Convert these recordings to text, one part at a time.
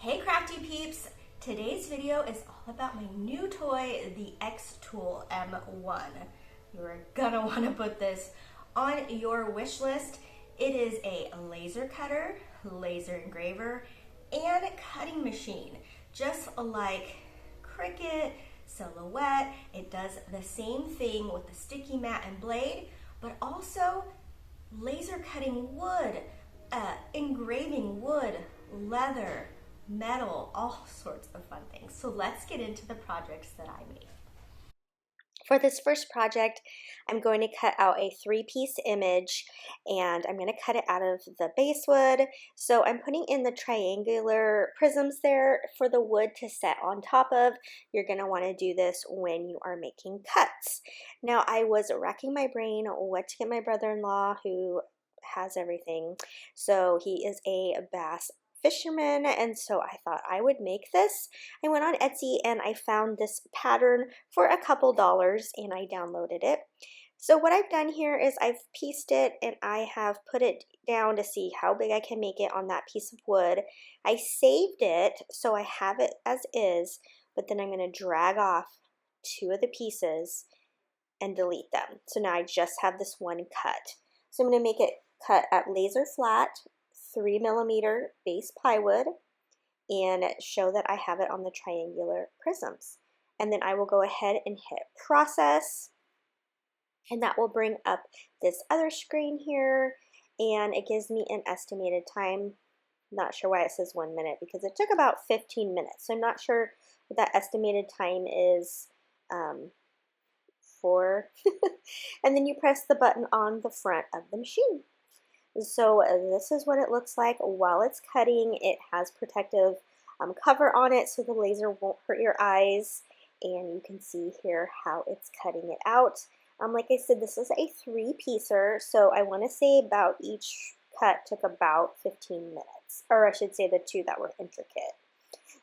Hey Crafty Peeps! Today's video is all about my new toy, the Xtool M1. You're gonna want to put this on your wish list. It is a laser cutter, laser engraver, and cutting machine. Just like Cricut, Silhouette, it does the same thing with the sticky mat and blade, but also laser cutting wood, engraving wood, leather, metal, all sorts of fun things. So let's get into the projects that I made. For this first project, I'm going to cut out a 3-piece image, and I'm going to cut it out of the base wood. So I'm putting in the triangular prisms there for the wood to set on top of. You're going to want to do this when you are making cuts. Now, I was racking my brain what to get my brother-in-law, who has everything. So he is a bass fisherman, and so I thought I would make this. I went on Etsy and I found this pattern for a couple dollars and I downloaded it. So what I've done here is I've pieced it and I have put it down to see how big I can make it on that piece of wood. I saved it so I have it as is, but then I'm going to drag off 2 of the pieces and delete them. So now I just have this one cut. So I'm going to make it cut at laser flat 3mm base plywood and show that I have it on the triangular prisms. And then I will go ahead and hit process, and that will bring up this other screen here, and it gives me an estimated time. Not sure why it says 1 minute, because it took about 15 minutes. So I'm not sure what that estimated time is for. And then you press the button on the front of the machine. So this is what it looks like while it's cutting. It has protective cover on it so the laser won't hurt your eyes, and you can see here how it's cutting it out. Like I said, this is a 3-piecer, so I want to say about each cut took about 15 minutes, or I should say the 2 that were intricate.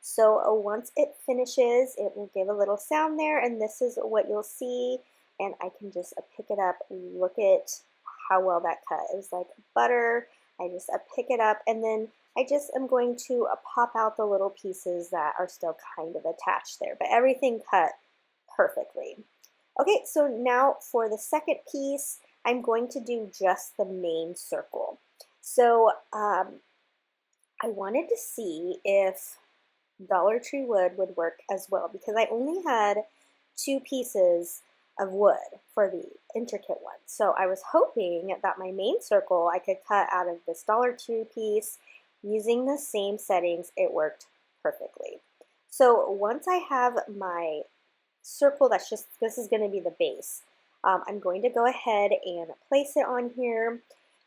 So once it finishes, it will give a little sound there, and this is what you'll see, and I can just pick it up. Look at how well that cut. It was like butter. I just pick it up, and then I just am going to pop out the little pieces that are still kind of attached there, but everything cut perfectly. Okay, so now for the second piece, I'm going to do just the main circle. So I wanted to see if Dollar Tree wood would work as well, because I only had 2 pieces of wood for the intricate one. So I was hoping that my main circle I could cut out of this Dollar Tree piece using the same settings. It worked perfectly. So once I have my circle, this is going to be the base. I'm going to go ahead and place it on here,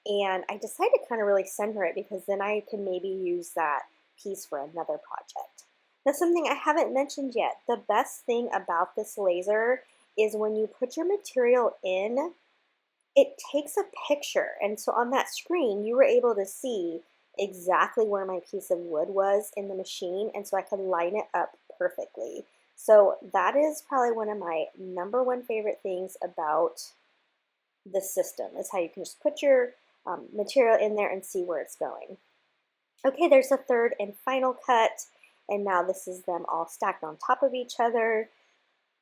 and I decided to kind of really center it because then I can maybe use that piece for another project. Now, something I haven't mentioned yet, the best thing about this laser is when you put your material in, it takes a picture. And so on that screen, you were able to see exactly where my piece of wood was in the machine, and so I could line it up perfectly. So that is probably one of my #1 favorite things about the system, is how you can just put your material in there and see where it's going. Okay, there's a third and final cut, and now this is them all stacked on top of each other.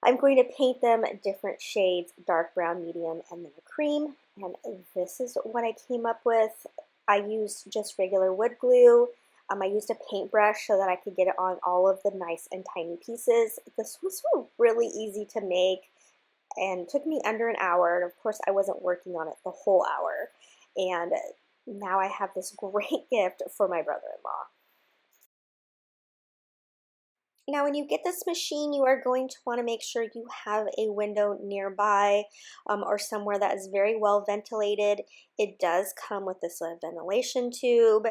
I'm going to paint them different shades, dark brown, medium, and then a cream. And this is what I came up with. I used just regular wood glue. I used a paintbrush so that I could get it on all of the nice and tiny pieces. This was really easy to make and took me under an hour. And of course, I wasn't working on it the whole hour. And now I have this great gift for my brother-in-law. Now, when you get this machine, you are going to want to make sure you have a window nearby or somewhere that is very well ventilated. It does come with this ventilation tube,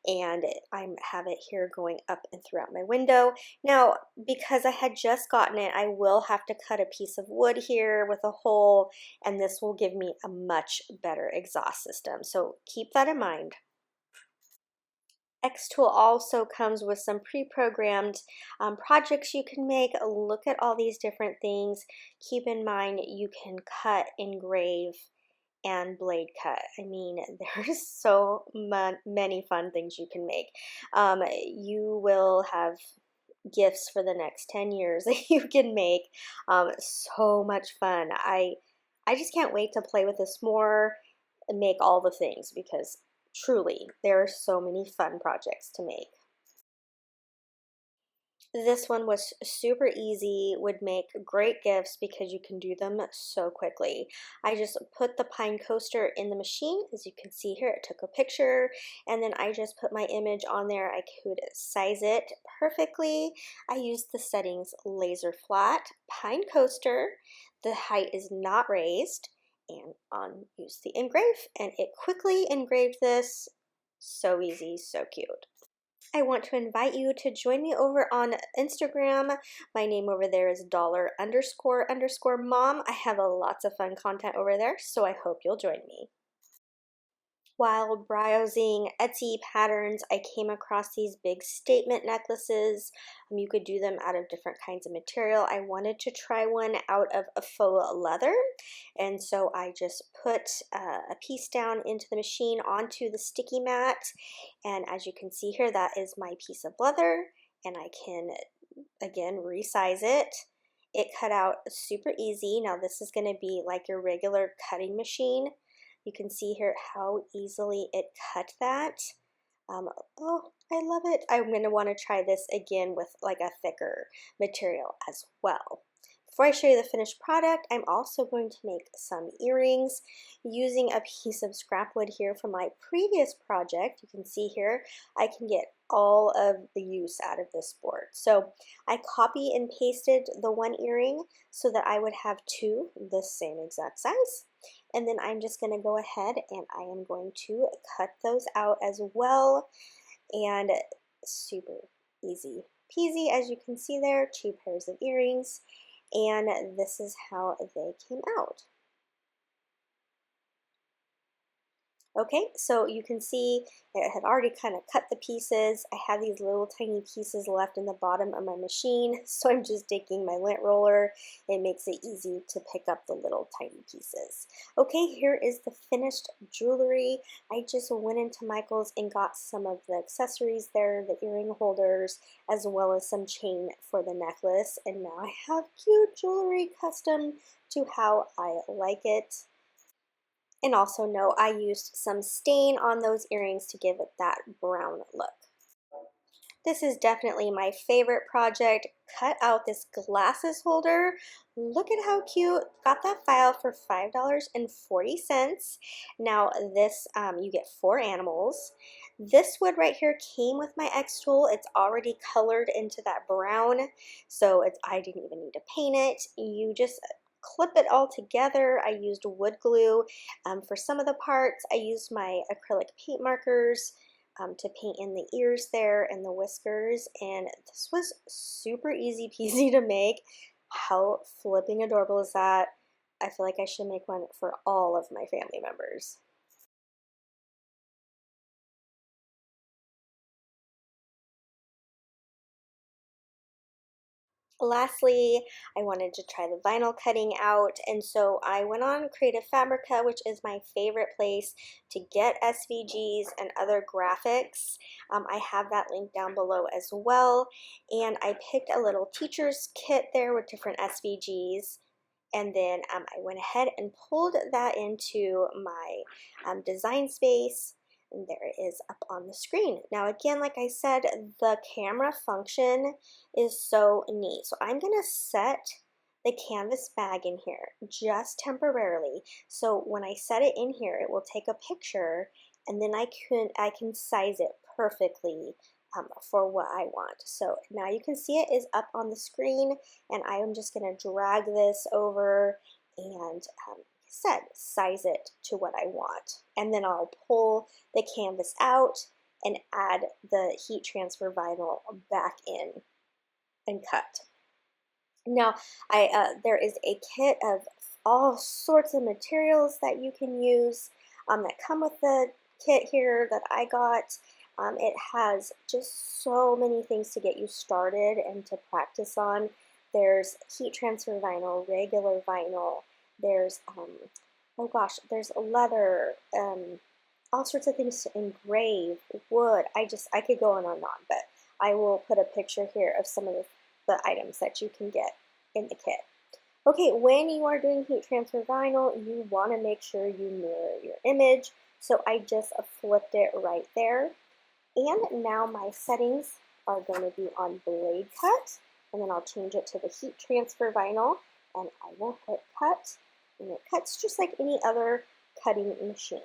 and I have it here going up and throughout my window. Now, because I had just gotten it, I will have to cut a piece of wood here with a hole, and this will give me a much better exhaust system. So keep that in mind. Xtool also comes with some pre-programmed projects you can make. Look at all these different things. Keep in mind you can cut, engrave, and blade cut. I mean, there's so many fun things you can make. You will have gifts for the next 10 years that you can make. So much fun. I just can't wait to play with this more and make all the things because truly there are so many fun projects to make. This one was super easy, would make great gifts because you can do them so quickly. I just put the pine coaster in the machine. As you can see here, it took a picture, and then I just put my image on there. I could size it perfectly. I used the settings laser flat, pine coaster. The height is not raised, and use the engrave, and it quickly engraved this. So easy, so cute. I want to invite you to join me over on Instagram. My name over there is $__mom. I have lots of fun content over there, so I hope you'll join me. While browsing Etsy patterns, I came across these big statement necklaces. You could do them out of different kinds of material. I wanted to try one out of a faux leather, and so I just put a piece down into the machine onto the sticky mat, and as you can see here, that is my piece of leather, and I can, again, resize it. It cut out super easy. Now this is going to be like your regular cutting machine. You can see here how easily it cut that. Oh, I love it. I'm going to want to try this again with like a thicker material as well. Before I show you the finished product, I'm also going to make some earrings using a piece of scrap wood here from my previous project. You can see here, I can get all of the use out of this board. So I copy and pasted the one earring so that I would have two the same exact size. And then I'm just going to go ahead and I am going to cut those out as well. And super easy peasy, as you can see there, two pairs of earrings. And this is how they came out. Okay, so you can see it had already kind of cut the pieces. I have these little tiny pieces left in the bottom of my machine, so I'm just taking my lint roller. It makes it easy to pick up the little tiny pieces. Okay, here is the finished jewelry. I just went into Michael's and got some of the accessories there, the earring holders, as well as some chain for the necklace, and now I have cute jewelry custom to how I like it. And also know I used some stain on those earrings to give it that brown look. This is definitely my favorite project. Cut out this glasses holder. Look at how cute. Got that file for $5.40. Now this, you get 4 animals. This wood right here came with my Xtool. It's already colored into that brown, so I didn't even need to paint it. You just clip it all together. I used wood glue for some of the parts. I used my acrylic paint markers to paint in the ears there and the whiskers, and this was super easy peasy to make. How flipping adorable is that? I feel like I should make one for all of my family members. Lastly, I wanted to try the vinyl cutting out, and so I went on Creative Fabrica, which is my favorite place to get SVGs and other graphics. I have that link down below as well, and I picked a little teacher's kit there with different SVGs. And then I went ahead and pulled that into my design space, and there it is up on the screen. Now again, like I said, the camera function is so neat. So I'm going to set the canvas bag in here just temporarily. So when I set it in here, it will take a picture, and then I can size it perfectly for what I want. So now you can see it is up on the screen, and I am just going to drag this over and size it to what I want. And then I'll pull the canvas out and add the heat transfer vinyl back in and cut. Now there is a kit of all sorts of materials that you can use that come with the kit here that I got. It has just so many things to get you started and to practice on. There's heat transfer vinyl, regular vinyl, there's Oh gosh, there's leather, all sorts of things to engrave, wood. I could go on and on, but I will put a picture here of some of the items that you can get in the kit. Okay, when you are doing heat transfer vinyl, you want to make sure you mirror your image. So I just flipped it right there. And now my settings are going to be on blade cut, and then I'll change it to the heat transfer vinyl, and I will hit cut, and it cuts just like any other cutting machine.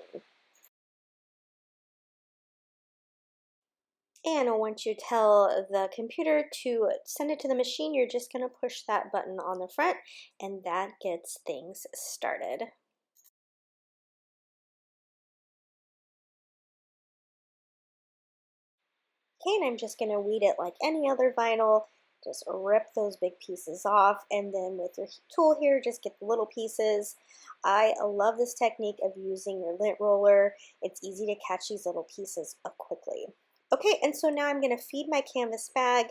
And once you tell the computer to send it to the machine, you're just going to push that button on the front, and that gets things started. Okay, and I'm just going to weed it like any other vinyl. Just rip those big pieces off, and then with your tool here, just get the little pieces. I love this technique of using your lint roller. It's easy to catch these little pieces up quickly. Okay, and so now I'm going to feed my canvas bag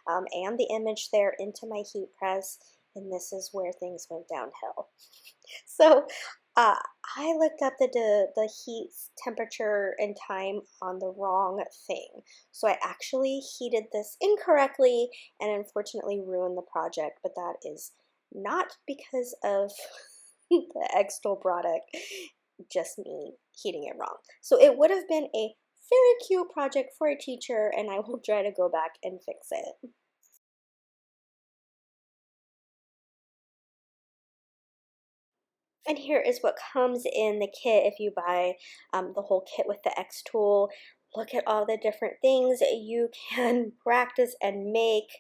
and the image there into my heat press, and this is where things went downhill. So uh, I looked up the heat temperature and time on the wrong thing. So I actually heated this incorrectly and unfortunately ruined the project, but that is not because of the Xtool product, just me heating it wrong. So it would have been a very cute project for a teacher, and I will try to go back and fix it. And here is what comes in the kit if you buy the whole kit with the Xtool. Look at all the different things you can practice and make.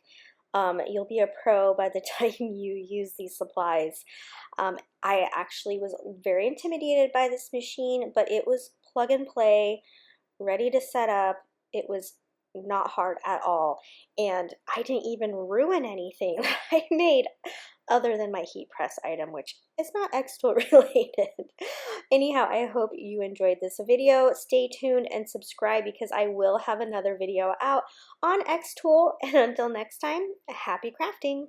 You'll be a pro by the time you use these supplies. I actually was very intimidated by this machine, but it was plug and play, ready to set up. It was not hard at all, and I didn't even ruin anything that I made other than my heat press item, which is not Xtool related. Anyhow, I hope you enjoyed this video. Stay tuned and subscribe because I will have another video out on Xtool, and until next time, happy crafting!